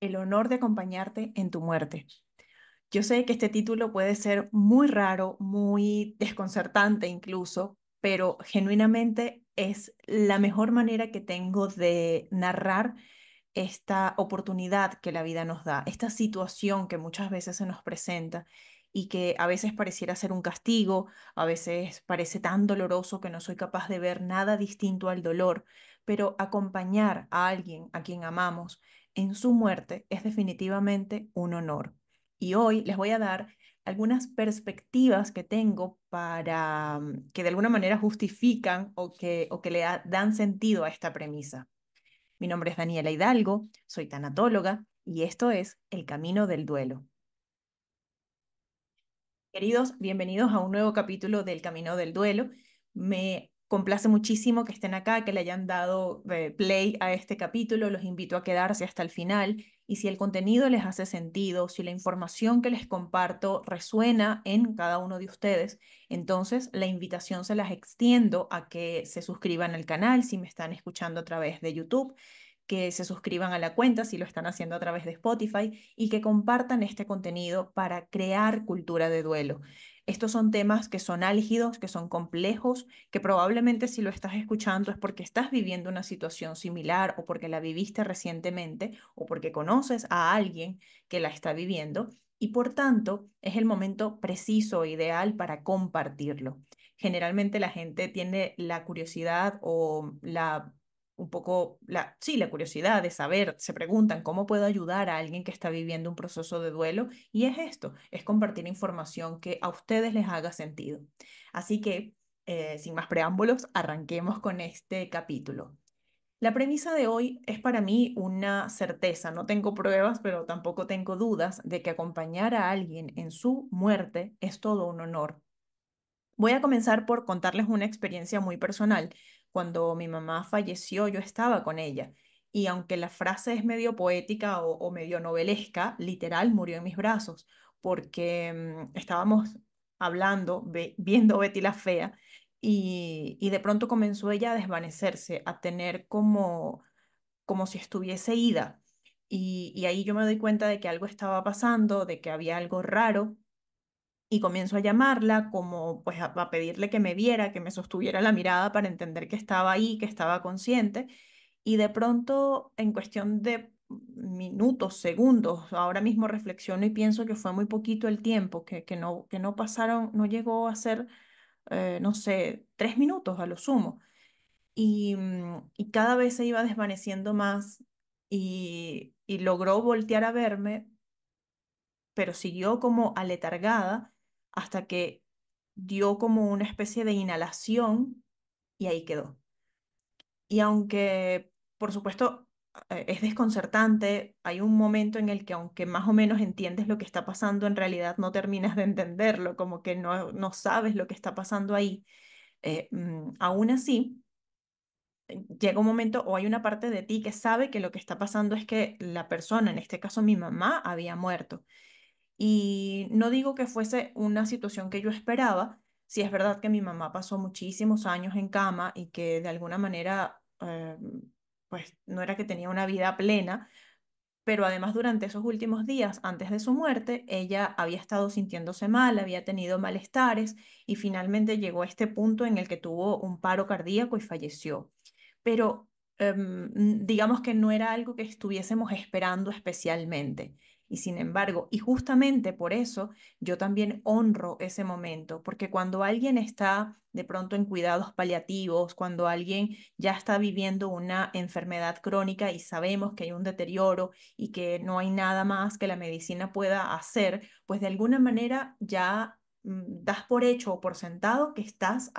El honor de acompañarte en tu muerte. Yo sé que este título puede ser muy raro, muy desconcertante incluso, pero genuinamente es la mejor manera que tengo de narrar esta oportunidad que la vida nos da, esta situación que muchas veces se nos presenta y que a veces pareciera ser un castigo, a veces parece tan doloroso que no soy capaz de ver nada distinto al dolor, pero acompañar a alguien a quien amamos en su muerte es definitivamente un honor. Y hoy les voy a dar algunas perspectivas que tengo para que de alguna manera justifican o que dan sentido a esta premisa. Mi nombre es Daniela Hidalgo, soy tanatóloga y esto es El Camino del Duelo. Queridos, bienvenidos a un nuevo capítulo del Camino del Duelo. Me complace muchísimo que estén acá, que le hayan dado play a este capítulo. Los invito a quedarse hasta el final y si el contenido les hace sentido, si la información que les comparto resuena en cada uno de ustedes, entonces la invitación se las extiendo a que se suscriban al canal si me están escuchando a través de YouTube, que se suscriban a la cuenta si lo están haciendo a través de Spotify y que compartan este contenido para crear cultura de duelo. Estos son temas que son álgidos, que son complejos, que probablemente si lo estás escuchando es porque estás viviendo una situación similar o porque la viviste recientemente o porque conoces a alguien que la está viviendo y por tanto es el momento preciso e ideal para compartirlo. Generalmente la gente tiene la curiosidad o la un poco sí, la curiosidad de saber, se preguntan cómo puedo ayudar a alguien que está viviendo un proceso de duelo y es esto, es compartir información que a ustedes les haga sentido. Así que, sin más preámbulos, arranquemos con este capítulo. La premisa de hoy es para mí una certeza, no tengo pruebas, pero tampoco tengo dudas de que acompañar a alguien en su muerte es todo un honor. Voy a comenzar por contarles una experiencia muy personal. Cuando mi mamá falleció, yo estaba con ella. Y aunque la frase es medio poética o medio novelesca, literal murió en mis brazos, porque estábamos hablando, viendo Betty la Fea, y de pronto comenzó ella a desvanecerse, a tener como si estuviese ida. Y ahí yo me doy cuenta de que algo estaba pasando, de que había algo raro y comienzo a llamarla como pues a pedirle que me viera, que me sostuviera la mirada para entender que estaba ahí, que estaba consciente y de pronto en cuestión de minutos, segundos, ahora mismo reflexiono y pienso que fue muy poquito el tiempo, que no pasaron, no llegó a ser, no sé, 3 minutos a lo sumo y cada vez se iba desvaneciendo más y logró voltear a verme pero siguió como aletargada hasta que dio como una especie de inhalación y ahí quedó. Y aunque, por supuesto, es desconcertante, hay un momento en el que aunque más o menos entiendes lo que está pasando, en realidad no terminas de entenderlo, como que no sabes lo que está pasando ahí. Aún así, llega un momento o hay una parte de ti que sabe que lo que está pasando es que la persona, en este caso mi mamá, había muerto. Y no digo que fuese una situación que yo esperaba, si es verdad que mi mamá pasó muchísimos años en cama y que de alguna manera, pues no era que tenía una vida plena, pero además durante esos últimos días, antes de su muerte, ella había estado sintiéndose mal, había tenido malestares y finalmente llegó a este punto en el que tuvo un paro cardíaco y falleció. Pero digamos que no era algo que estuviésemos esperando especialmente. Y sin embargo, y justamente por eso yo también honro ese momento, porque cuando alguien está de pronto en cuidados paliativos, cuando alguien ya está viviendo una enfermedad crónica y sabemos que hay un deterioro y que no hay nada más que la medicina pueda hacer, pues de alguna manera ya das por hecho o por sentado que estás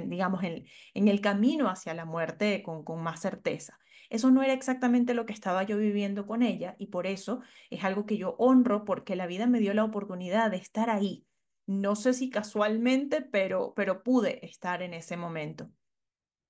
digamos, en el camino hacia la muerte con más certeza. Eso no era exactamente lo que estaba yo viviendo con ella y por eso es algo que yo honro porque la vida me dio la oportunidad de estar ahí. No sé si casualmente, pero pude estar en ese momento.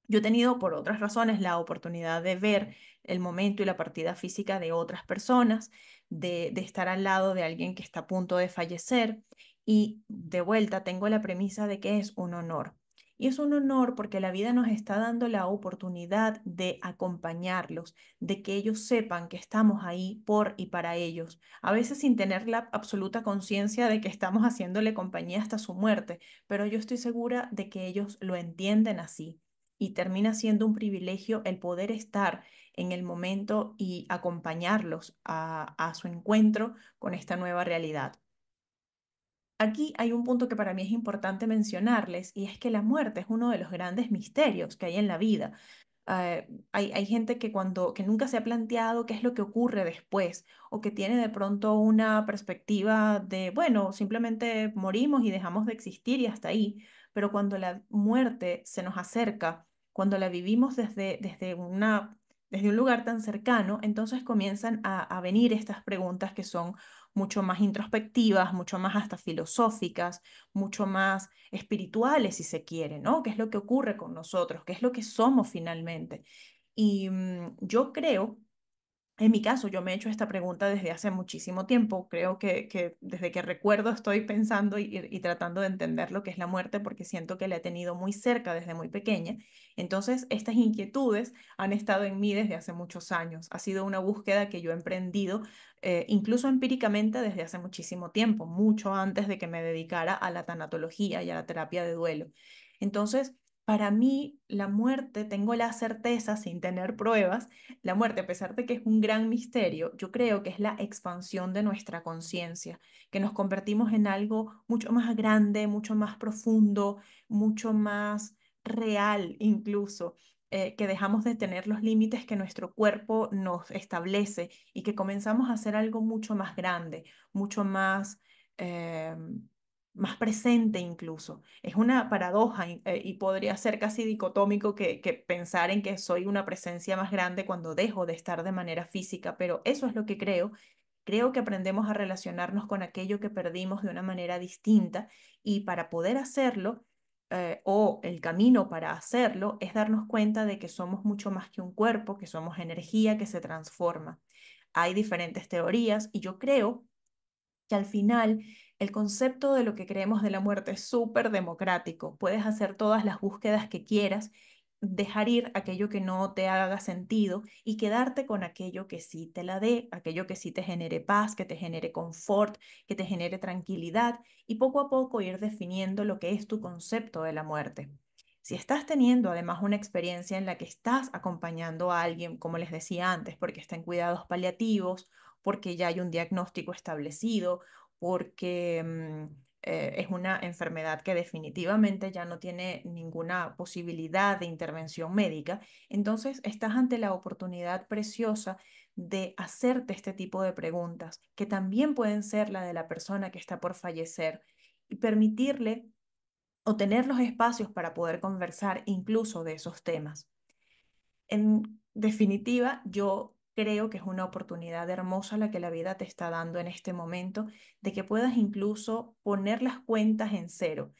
Yo he tenido por otras razones la oportunidad de ver el momento y la partida física de otras personas, de estar al lado de alguien que está a punto de fallecer y de vuelta tengo la premisa de que es un honor. Y es un honor porque la vida nos está dando la oportunidad de acompañarlos, de que ellos sepan que estamos ahí por y para ellos, a veces sin tener la absoluta conciencia de que estamos haciéndole compañía hasta su muerte, pero yo estoy segura de que ellos lo entienden así. Y termina siendo un privilegio el poder estar en el momento y acompañarlos a su encuentro con esta nueva realidad. Aquí hay un punto que para mí es importante mencionarles y es que la muerte es uno de los grandes misterios que hay en la vida. Hay gente que nunca se ha planteado qué es lo que ocurre después o que tiene de pronto una perspectiva de, bueno, simplemente morimos y dejamos de existir y hasta ahí. Pero cuando la muerte se nos acerca, cuando la vivimos desde un lugar tan cercano, entonces comienzan a venir estas preguntas que son mucho más introspectivas, mucho más hasta filosóficas, mucho más espirituales, si se quiere, ¿no? ¿Qué es lo que ocurre con nosotros? ¿Qué es lo que somos finalmente? Y yo creo en mi caso, yo me he hecho esta pregunta desde hace muchísimo tiempo. Creo que desde que recuerdo estoy pensando y tratando de entender lo que es la muerte porque siento que la he tenido muy cerca desde muy pequeña. Entonces, estas inquietudes han estado en mí desde hace muchos años. Ha sido una búsqueda que yo he emprendido incluso empíricamente desde hace muchísimo tiempo, mucho antes de que me dedicara a la tanatología y a la terapia de duelo. Entonces, para mí, la muerte, tengo la certeza, sin tener pruebas, la muerte, a pesar de que es un gran misterio, yo creo que es la expansión de nuestra conciencia, que nos convertimos en algo mucho más grande, mucho más profundo, mucho más real incluso, que dejamos de tener los límites que nuestro cuerpo nos establece y que comenzamos a hacer algo mucho más grande, mucho más... eh, más presente incluso. Es una paradoja y podría ser casi dicotómico que pensar en que soy una presencia más grande cuando dejo de estar de manera física, pero eso es lo que creo. Creo que aprendemos a relacionarnos con aquello que perdimos de una manera distinta y para poder hacerlo, o el camino para hacerlo, es darnos cuenta de que somos mucho más que un cuerpo, que somos energía que se transforma. Hay diferentes teorías y yo creo que al final el concepto de lo que creemos de la muerte es súper democrático. Puedes hacer todas las búsquedas que quieras, dejar ir aquello que no te haga sentido y quedarte con aquello que sí te la dé, aquello que sí te genere paz, que te genere confort, que te genere tranquilidad y poco a poco ir definiendo lo que es tu concepto de la muerte. Si estás teniendo además una experiencia en la que estás acompañando a alguien, como les decía antes, porque está en cuidados paliativos, porque ya hay un diagnóstico establecido, porque es una enfermedad que definitivamente ya no tiene ninguna posibilidad de intervención médica, entonces estás ante la oportunidad preciosa de hacerte este tipo de preguntas, que también pueden ser la de la persona que está por fallecer, y permitirle o tener los espacios para poder conversar incluso de esos temas. En definitiva, yo creo que es una oportunidad hermosa la que la vida te está dando en este momento, de que puedas incluso poner las cuentas en cero,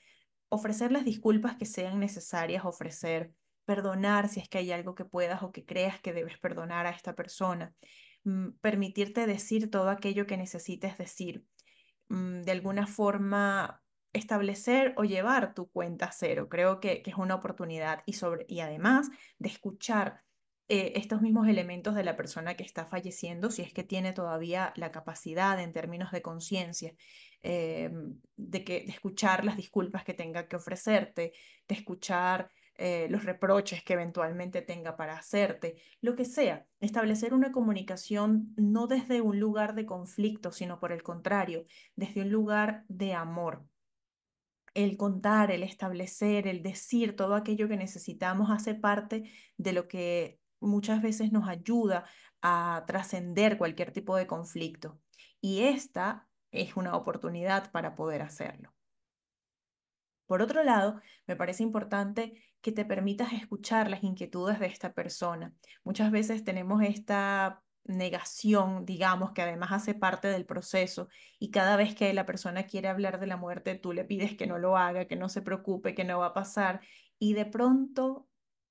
ofrecer las disculpas que sean necesarias, ofrecer, perdonar si es que hay algo que puedas o que creas que debes perdonar a esta persona, permitirte decir todo aquello que necesites decir, de alguna forma establecer o llevar tu cuenta a cero. Creo que es una oportunidad y además de escuchar estos mismos elementos de la persona que está falleciendo, si es que tiene todavía la capacidad en términos de conciencia, eh, de escuchar las disculpas que tenga que ofrecerte, de escuchar los reproches que eventualmente tenga para hacerte, lo que sea, establecer una comunicación no desde un lugar de conflicto, sino por el contrario, desde un lugar de amor. El contar, el establecer, el decir todo aquello que necesitamos hace parte de lo que muchas veces nos ayuda a trascender cualquier tipo de conflicto. Y esta es una oportunidad para poder hacerlo. Por otro lado, me parece importante que te permitas escuchar las inquietudes de esta persona. Muchas veces tenemos esta negación, digamos, que además hace parte del proceso y cada vez que la persona quiere hablar de la muerte, tú le pides que no lo haga, que no se preocupe, que no va a pasar y de pronto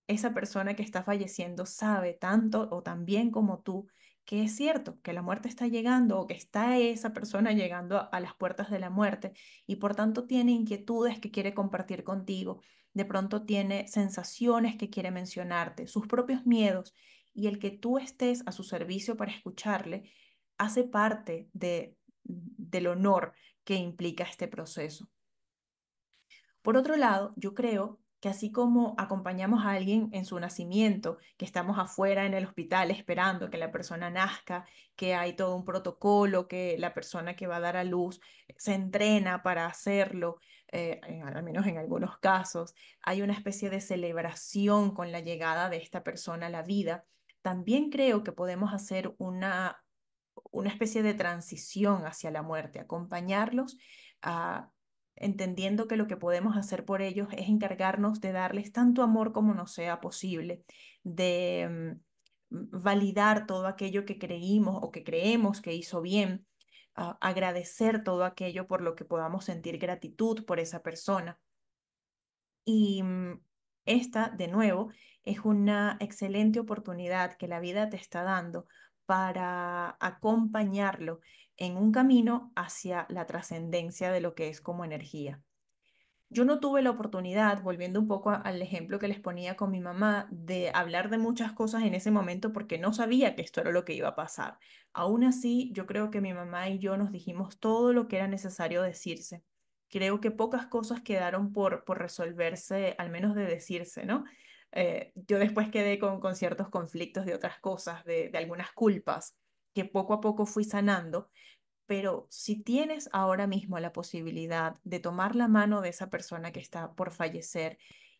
esa persona que está falleciendo sabe tanto o tan bien como tú que es cierto, que la muerte está llegando o que está esa persona llegando a las puertas de la muerte y por tanto tiene inquietudes que quiere compartir contigo, de pronto tiene sensaciones que quiere mencionarte, sus propios miedos y el que tú estés a su servicio para escucharle hace parte del honor que implica este proceso. Por otro lado, yo creo que así como acompañamos a alguien en su nacimiento, que estamos afuera en el hospital esperando que la persona nazca, que hay todo un protocolo, que la persona que va a dar a luz se entrena para hacerlo, al menos en algunos casos, hay una especie de celebración con la llegada de esta persona a la vida. También creo que podemos hacer una especie de transición hacia la muerte, acompañarlos a entendiendo que lo que podemos hacer por ellos es encargarnos de darles tanto amor como nos sea posible, de validar todo aquello que creímos o que creemos que hizo bien, agradecer todo aquello por lo que podamos sentir gratitud por esa persona. Y esta, de nuevo, es una excelente oportunidad que la vida te está dando para acompañarlo en un camino hacia la trascendencia de lo que es como energía. Yo no tuve la oportunidad, volviendo un poco al ejemplo que les ponía con mi mamá, de hablar de muchas cosas en ese momento porque no sabía que esto era lo que iba a pasar. Aún así, yo creo que mi mamá y yo nos dijimos todo lo que era necesario decirse. Creo que pocas cosas quedaron por resolverse, al menos de decirse, ¿no? Yo después quedé con ciertos conflictos de otras cosas, de algunas culpas que poco a poco fui sanando, pero si tienes ahora mismo la posibilidad de tomar la mano de esa persona que está por fallecer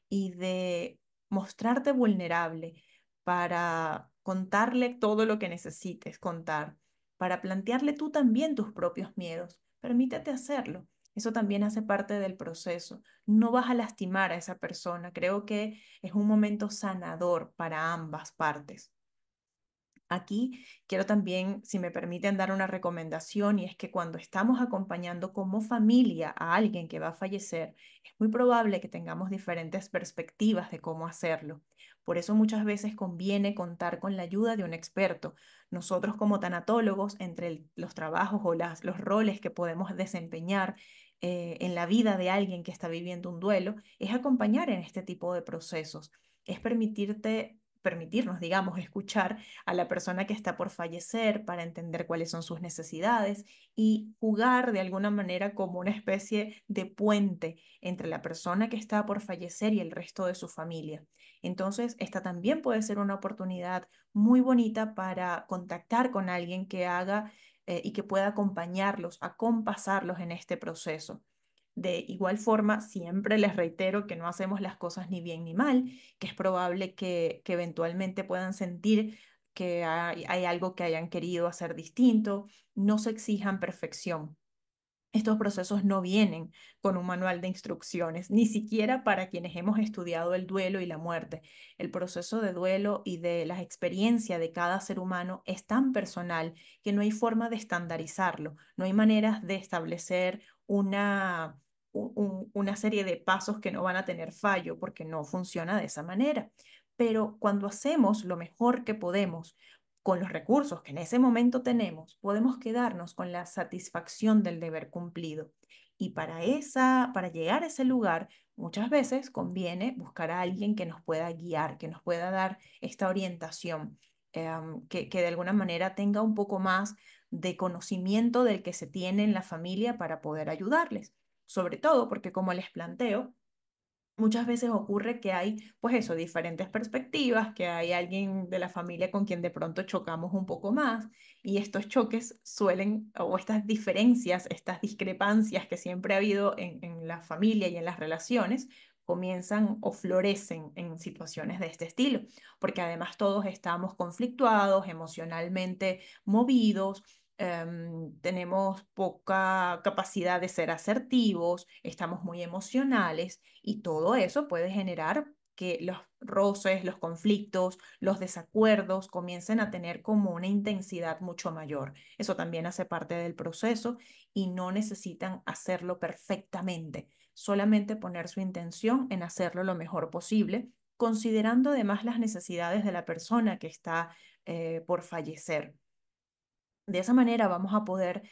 y de mostrarte vulnerable para contarle todo lo que necesites contar, para plantearle tú también tus propios miedos, permítete hacerlo. Eso también hace parte del proceso. No vas a lastimar a esa persona. Creo que es un momento sanador para ambas partes. Aquí quiero también, si me permiten, dar una recomendación y es que cuando estamos acompañando como familia a alguien que va a fallecer, es muy probable que tengamos diferentes perspectivas de cómo hacerlo. Por eso muchas veces conviene contar con la ayuda de un experto. Nosotros como tanatólogos, entre los trabajos o los roles que podemos desempeñar en la vida de alguien que está viviendo un duelo, es acompañar en este tipo de procesos. Es permitirnos, digamos, escuchar a la persona que está por fallecer para entender cuáles son sus necesidades y jugar de alguna manera como una especie de puente entre la persona que está por fallecer y el resto de su familia. Entonces, esta también puede ser una oportunidad muy bonita para contactar con alguien que haga y que pueda acompañarlos, acompasarlos en este proceso. De igual forma, siempre les reitero que no hacemos las cosas ni bien ni mal, que es probable que eventualmente puedan sentir que hay algo que hayan querido hacer distinto. No se exijan perfección. Estos procesos no vienen con un manual de instrucciones, ni siquiera para quienes hemos estudiado el duelo y la muerte. El proceso de duelo y de la experiencia de cada ser humano es tan personal que no hay forma de estandarizarlo, no hay maneras de establecer una serie de pasos que no van a tener fallo porque no funciona de esa manera. Pero cuando hacemos lo mejor que podemos, con los recursos que en ese momento tenemos, podemos quedarnos con la satisfacción del deber cumplido. Y para llegar a ese lugar, muchas veces conviene buscar a alguien que nos pueda guiar, que nos pueda dar esta orientación, que de alguna manera tenga un poco más de conocimiento del que se tiene en la familia para poder ayudarles. Sobre todo porque, como les planteo, muchas veces ocurre que hay, pues eso, diferentes perspectivas, que hay alguien de la familia con quien de pronto chocamos un poco más y estos choques suelen, o estas diferencias, estas discrepancias que siempre ha habido en la familia y en las relaciones, comienzan o florecen en situaciones de este estilo, porque además todos estamos conflictuados, emocionalmente movidos. Tenemos poca capacidad de ser asertivos, estamos muy emocionales y todo eso puede generar que los roces, los conflictos, los desacuerdos comiencen a tener como una intensidad mucho mayor. Eso también hace parte del proceso y no necesitan hacerlo perfectamente, solamente poner su intención en hacerlo lo mejor posible, considerando además las necesidades de la persona que está por fallecer. De esa manera vamos a poder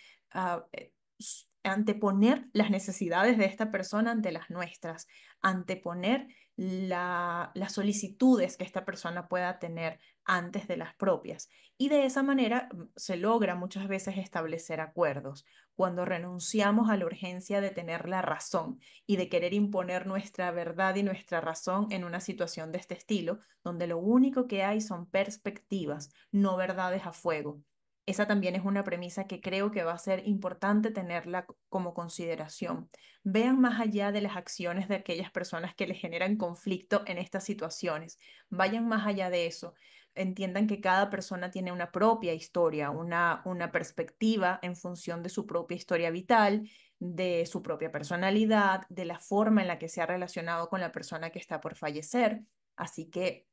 anteponer las necesidades de esta persona ante las nuestras, anteponer las solicitudes que esta persona pueda tener antes de las propias. Y de esa manera se logra muchas veces establecer acuerdos. Cuando renunciamos a la urgencia de tener la razón y de querer imponer nuestra verdad y nuestra razón en una situación de este estilo, donde lo único que hay son perspectivas, no verdades a fuego. Esa también es una premisa que creo que va a ser importante tenerla como consideración. Vean más allá de las acciones de aquellas personas que les generan conflicto en estas situaciones. Vayan más allá de eso. Entiendan que cada persona tiene una propia historia, una perspectiva en función de su propia historia vital, de su propia personalidad, de la forma en la que se ha relacionado con la persona que está por fallecer. Así que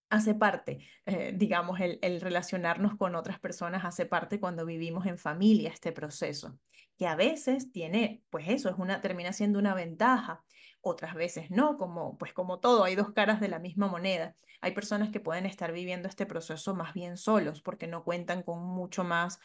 hace parte, digamos, el relacionarnos con otras personas hace parte cuando vivimos en familia este proceso, que a veces tiene, pues eso, termina siendo una ventaja, otras veces no, pues como todo, hay dos caras de la misma moneda. Hay personas que pueden estar viviendo este proceso más bien solos porque no cuentan con mucho más,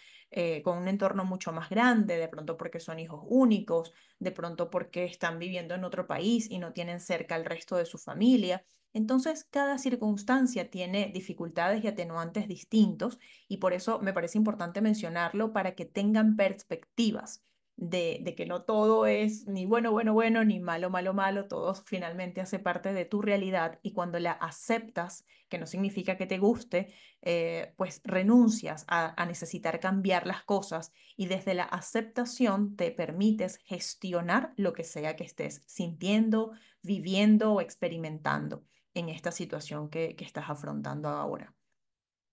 con un entorno mucho más grande, de pronto porque son hijos únicos, de pronto porque están viviendo en otro país y no tienen cerca al resto de su familia. Entonces, cada circunstancia tiene dificultades y atenuantes distintos y por eso me parece importante mencionarlo para que tengan perspectivas de que no todo es ni bueno, bueno, bueno, ni malo, malo, malo, todo finalmente hace parte de tu realidad y cuando la aceptas, que no significa que te guste, pues renuncias a necesitar cambiar las cosas y desde la aceptación te permites gestionar lo que sea que estés sintiendo, viviendo o experimentando en esta situación que estás afrontando ahora.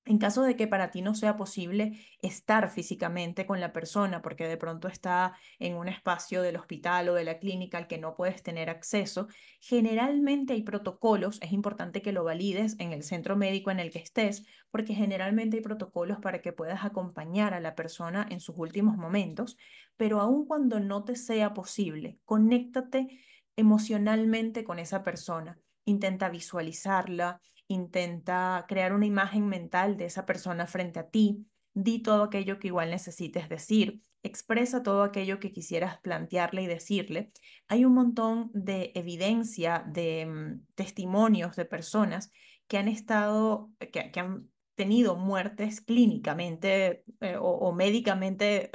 En caso de que para ti no sea posible estar físicamente con la persona, porque de pronto está en un espacio del hospital o de la clínica al que no puedes tener acceso, generalmente hay protocolos, es importante que lo valides en el centro médico en el que estés, porque generalmente hay protocolos para que puedas acompañar a la persona en sus últimos momentos, pero aun cuando no te sea posible, conéctate emocionalmente con esa persona, intenta visualizarla, intenta crear una imagen mental de esa persona frente a ti, di todo aquello que igual necesites decir, expresa todo aquello que quisieras plantearle y decirle. Hay un montón de evidencia, de testimonios de personas que han estado, que han tenido muertes clínicamente o médicamente,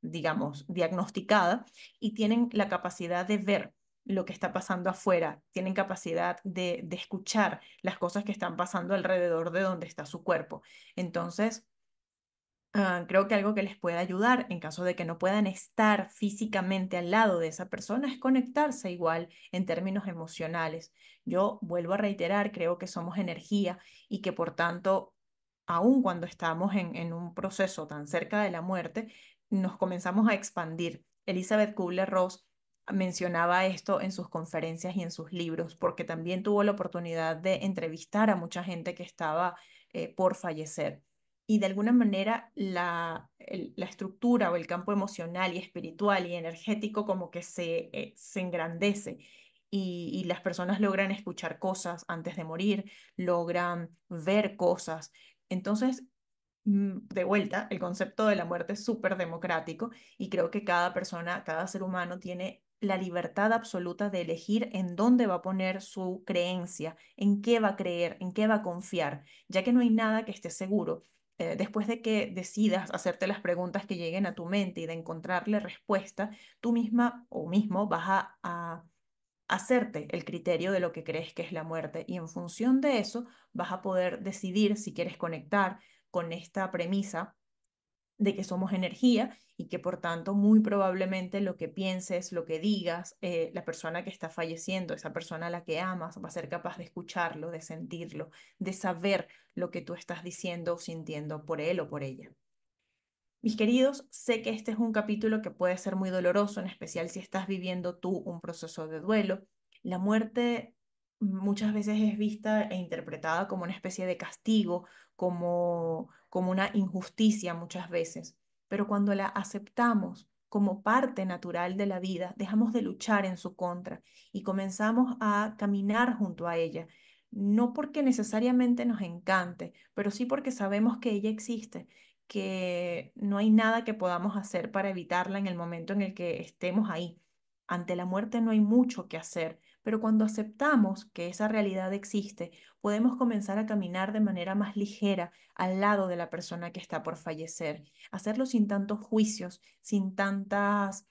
digamos, diagnosticada y tienen la capacidad de ver lo que está pasando afuera, tienen capacidad de escuchar las cosas que están pasando alrededor de donde está su cuerpo. Entonces, creo que algo que les puede ayudar en caso de que no puedan estar físicamente al lado de esa persona es conectarse igual en términos emocionales. Yo vuelvo a reiterar, creo que somos energía y que por tanto, aun cuando estamos en un proceso tan cerca de la muerte, nos comenzamos a expandir. Elizabeth Kubler-Ross mencionaba esto en sus conferencias y en sus libros, porque también tuvo la oportunidad de entrevistar a mucha gente que estaba por fallecer y de alguna manera la estructura o el campo emocional y espiritual y energético como que se engrandece y las personas logran escuchar cosas antes de morir, logran ver cosas. Entonces, de vuelta, el concepto de la muerte es súper democrático y creo que cada persona, cada ser humano tiene la libertad absoluta de elegir en dónde va a poner su creencia, en qué va a creer, en qué va a confiar, ya que no hay nada que esté seguro. Después de que decidas hacerte las preguntas que lleguen a tu mente y de encontrarle respuesta, tú misma o mismo vas a hacerte el criterio de lo que crees que es la muerte y en función de eso vas a poder decidir si quieres conectar con esta premisa de que somos energía y que por tanto muy probablemente lo que pienses, lo que digas, la persona que está falleciendo, esa persona a la que amas, va a ser capaz de escucharlo, de sentirlo, de saber lo que tú estás diciendo o sintiendo por él o por ella. Mis queridos, sé que este es un capítulo que puede ser muy doloroso, en especial si estás viviendo tú un proceso de duelo. La muerte muchas veces es vista e interpretada como una especie de castigo, como una injusticia muchas veces, pero cuando la aceptamos como parte natural de la vida, dejamos de luchar en su contra y comenzamos a caminar junto a ella. No porque necesariamente nos encante, pero sí porque sabemos que ella existe, que no hay nada que podamos hacer para evitarla en el momento en el que estemos ahí. Ante la muerte no hay mucho que hacer, pero cuando aceptamos que esa realidad existe, podemos comenzar a caminar de manera más ligera al lado de la persona que está por fallecer, hacerlo sin tantos juicios, sin tantas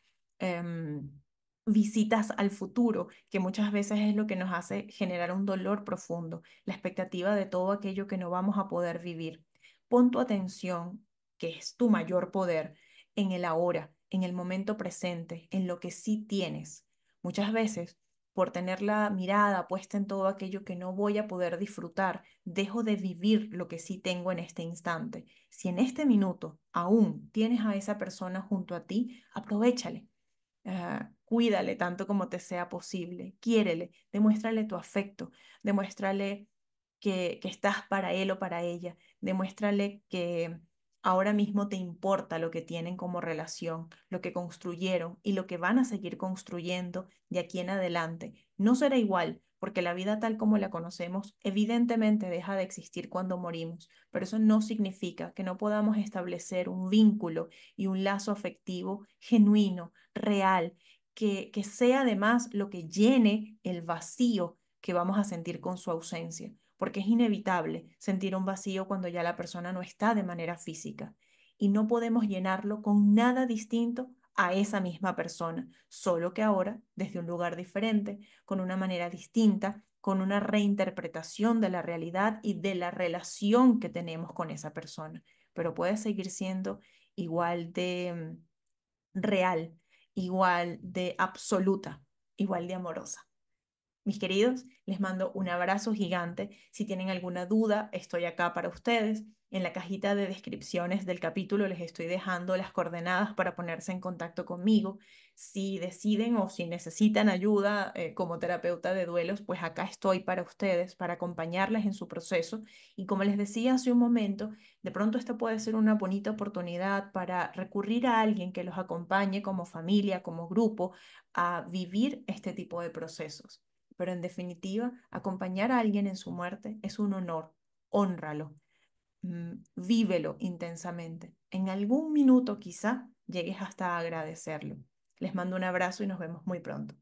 visitas al futuro, que muchas veces es lo que nos hace generar un dolor profundo, la expectativa de todo aquello que no vamos a poder vivir. Pon tu atención, que es tu mayor poder, en el ahora, en el momento presente, en lo que sí tienes. Muchas veces, por tener la mirada puesta en todo aquello que no voy a poder disfrutar, dejo de vivir lo que sí tengo en este instante. Si en este minuto aún tienes a esa persona junto a ti, aprovéchale. Cuídale tanto como te sea posible, quiérele, demuéstrale tu afecto, demuéstrale que estás para él o para ella, demuéstrale que ahora mismo te importa lo que tienen como relación, lo que construyeron y lo que van a seguir construyendo de aquí en adelante. No será igual, porque la vida tal como la conocemos evidentemente deja de existir cuando morimos, pero eso no significa que no podamos establecer un vínculo y un lazo afectivo genuino, real, que sea además lo que llene el vacío que vamos a sentir con su ausencia, porque es inevitable sentir un vacío cuando ya la persona no está de manera física y no podemos llenarlo con nada distinto a esa misma persona, solo que ahora desde un lugar diferente, con una manera distinta, con una reinterpretación de la realidad y de la relación que tenemos con esa persona, pero puede seguir siendo igual de real, igual de absoluta, igual de amorosa. Mis queridos, les mando un abrazo gigante. Si tienen alguna duda, estoy acá para ustedes. En la cajita de descripciones del capítulo les estoy dejando las coordenadas para ponerse en contacto conmigo. Si deciden o si necesitan ayuda como terapeuta de duelos, pues acá estoy para ustedes, para acompañarles en su proceso. Y como les decía hace un momento, de pronto esta puede ser una bonita oportunidad para recurrir a alguien que los acompañe como familia, como grupo, a vivir este tipo de procesos. Pero en definitiva, acompañar a alguien en su muerte es un honor. Hónralo, vívelo intensamente. En algún minuto quizá llegues hasta agradecerlo. Les mando un abrazo y nos vemos muy pronto.